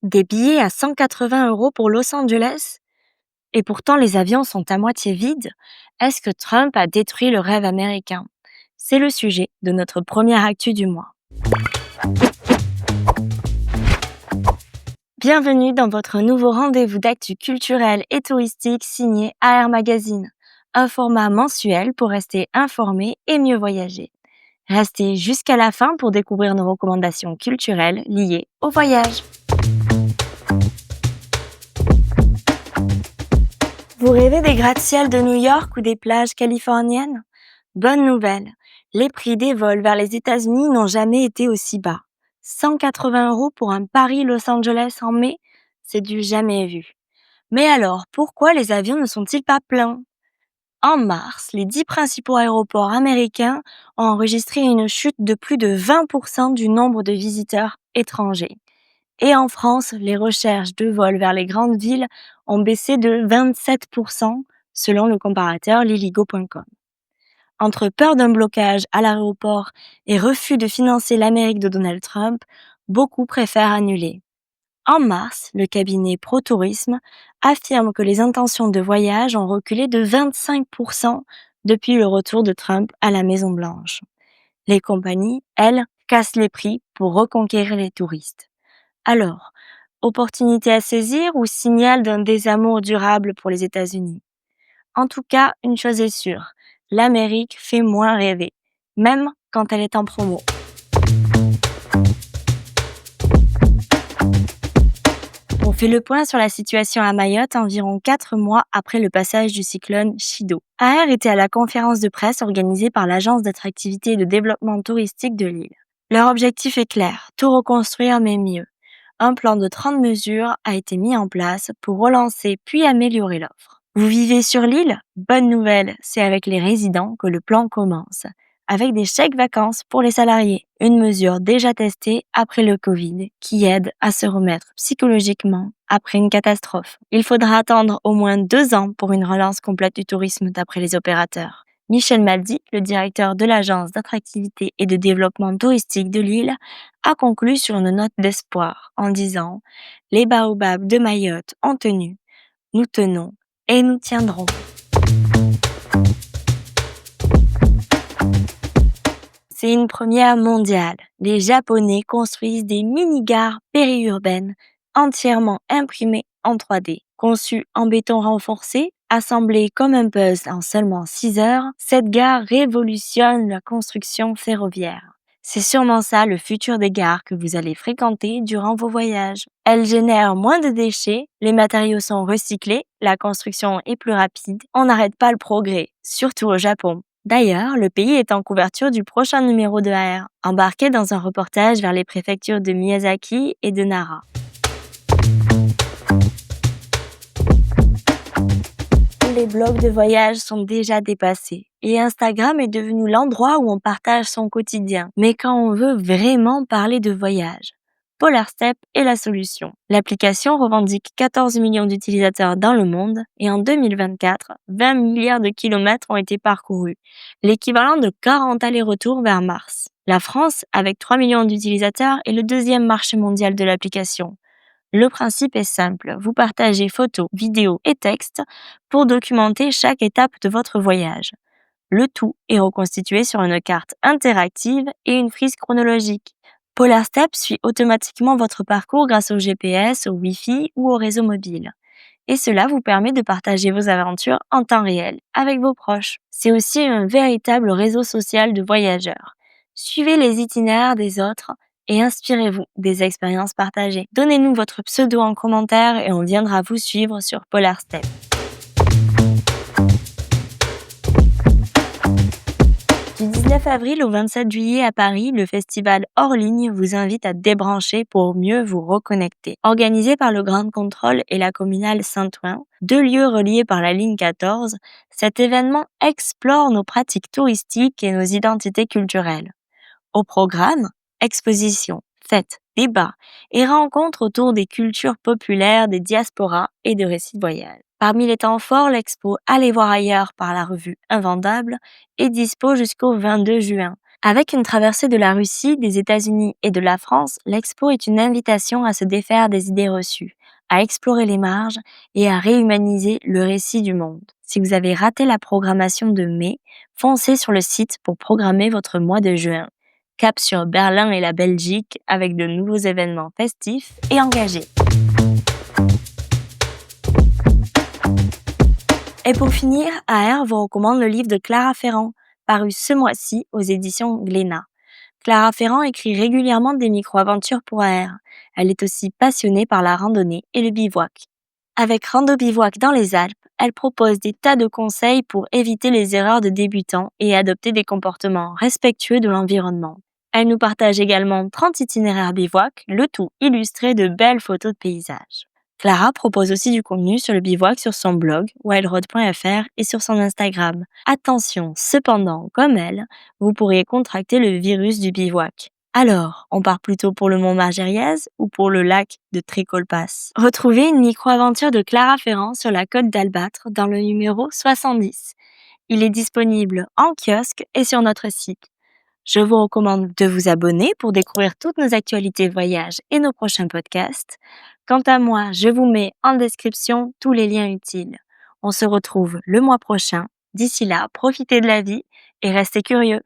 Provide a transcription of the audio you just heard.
Des billets à 180 € pour Los Angeles? Et pourtant les avions sont à moitié vides. Est-ce que Trump a détruit le rêve américain? C'est le sujet de notre première actu du mois. Bienvenue dans votre nouveau rendez-vous d'actu culturel et touristique signé AR Magazine, un format mensuel pour rester informé et mieux voyager. Restez jusqu'à la fin pour découvrir nos recommandations culturelles liées au voyage. Vous rêvez des gratte-ciel de New York ou des plages californiennes? Bonne nouvelle, les prix des vols vers les États-Unis n'ont jamais été aussi bas. 180 € pour un Paris-Los Angeles en mai, c'est du jamais vu. Mais alors, pourquoi les avions ne sont-ils pas pleins? En mars, les 10 principaux aéroports américains ont enregistré une chute de plus de 20% du nombre de visiteurs étrangers. Et en France, les recherches de vols vers les grandes villes ont baissé de 27% selon le comparateur liligo.com. Entre peur d'un blocage à l'aéroport et refus de financer l'Amérique de Donald Trump, beaucoup préfèrent annuler. En mars, le cabinet ProTourisme affirme que les intentions de voyage ont reculé de 25% depuis le retour de Trump à la Maison-Blanche. Les compagnies, elles, cassent les prix pour reconquérir les touristes. Alors, opportunité à saisir ou signal d'un désamour durable pour les États-Unis? En tout cas, une chose est sûre, l'Amérique fait moins rêver, même quand elle est en promo. On fait le point sur la situation à Mayotte environ 4 mois après le passage du cyclone Chido. AR était à la conférence de presse organisée par l'Agence d'attractivité et de développement touristique de l'île. Leur objectif est clair, tout reconstruire mais mieux. Un plan de 30 mesures a été mis en place pour relancer puis améliorer l'offre. Vous vivez sur l'île? Bonne nouvelle, c'est avec les résidents que le plan commence, avec des chèques vacances pour les salariés, une mesure déjà testée après le Covid qui aide à se remettre psychologiquement après une catastrophe. Il faudra attendre au moins 2 ans pour une relance complète du tourisme d'après les opérateurs. Michel Maldi, le directeur de l'Agence d'attractivité et de développement touristique de l'île, a conclu sur une note d'espoir en disant « Les baobabs de Mayotte ont tenu, nous tenons et nous tiendrons ». C'est une première mondiale. Les Japonais construisent des mini-gares périurbaines entièrement imprimées en 3D. Conçues en béton renforcé, assemblée comme un puzzle en seulement 6 heures, cette gare révolutionne la construction ferroviaire. C'est sûrement ça le futur des gares que vous allez fréquenter durant vos voyages. Elles génèrent moins de déchets, les matériaux sont recyclés, la construction est plus rapide. On n'arrête pas le progrès, surtout au Japon. D'ailleurs, le pays est en couverture du prochain numéro de AR, embarqué dans un reportage vers les préfectures de Miyazaki et de Nara. Les blogs de voyage sont déjà dépassés et Instagram est devenu l'endroit où on partage son quotidien. Mais quand on veut vraiment parler de voyage, Polarstep est la solution. L'application revendique 14 millions d'utilisateurs dans le monde et en 2024, 20 milliards de kilomètres ont été parcourus, l'équivalent de 40 allers-retours vers Mars. La France, avec 3 millions d'utilisateurs, est le deuxième marché mondial de l'application. Le principe est simple, vous partagez photos, vidéos et textes pour documenter chaque étape de votre voyage. Le tout est reconstitué sur une carte interactive et une frise chronologique. Polarstep suit automatiquement votre parcours grâce au GPS, au Wi-Fi ou au réseau mobile. Et cela vous permet de partager vos aventures en temps réel avec vos proches. C'est aussi un véritable réseau social de voyageurs. Suivez les itinéraires des autres et inspirez-vous des expériences partagées. Donnez-nous votre pseudo en commentaire et on viendra vous suivre sur Polarstep. Du 19 avril au 27 juillet à Paris, le festival Hors Ligne vous invite à débrancher pour mieux vous reconnecter. Organisé par le Grand Contrôle et la communale Saint-Ouen, 2 lieux reliés par la ligne 14, cet événement explore nos pratiques touristiques et nos identités culturelles. Au programme, expositions, fêtes, débats et rencontres autour des cultures populaires, des diasporas et de récits de voyage. Parmi les temps forts, l'expo Allez voir ailleurs par la revue Invendable est dispo jusqu'au 22 juin. Avec une traversée de la Russie, des États-Unis et de la France, l'expo est une invitation à se défaire des idées reçues, à explorer les marges et à réhumaniser le récit du monde. Si vous avez raté la programmation de mai, foncez sur le site pour programmer votre mois de juin. Cap sur Berlin et la Belgique avec de nouveaux événements festifs et engagés. Et pour finir, AR vous recommande le livre de Clara Ferrand, paru ce mois-ci aux éditions Glénat. Clara Ferrand écrit régulièrement des micro-aventures pour AR. Elle est aussi passionnée par la randonnée et le bivouac. Avec Rando Bivouac dans les Alpes, elle propose des tas de conseils pour éviter les erreurs de débutants et adopter des comportements respectueux de l'environnement. Elle nous partage également 30 itinéraires bivouac, le tout illustré de belles photos de paysages. Clara propose aussi du contenu sur le bivouac sur son blog wildroad.fr et sur son Instagram. Attention, cependant, comme elle, vous pourriez contracter le virus du bivouac. Alors, on part plutôt pour le mont Margériez ou pour le lac de Trécolpas? Retrouvez une micro-aventure de Clara Ferrand sur la côte d'Albâtre dans le numéro 70. Il est disponible en kiosque et sur notre site. Je vous recommande de vous abonner pour découvrir toutes nos actualités voyages et nos prochains podcasts. Quant à moi, je vous mets en description tous les liens utiles. On se retrouve le mois prochain. D'ici là, profitez de la vie et restez curieux.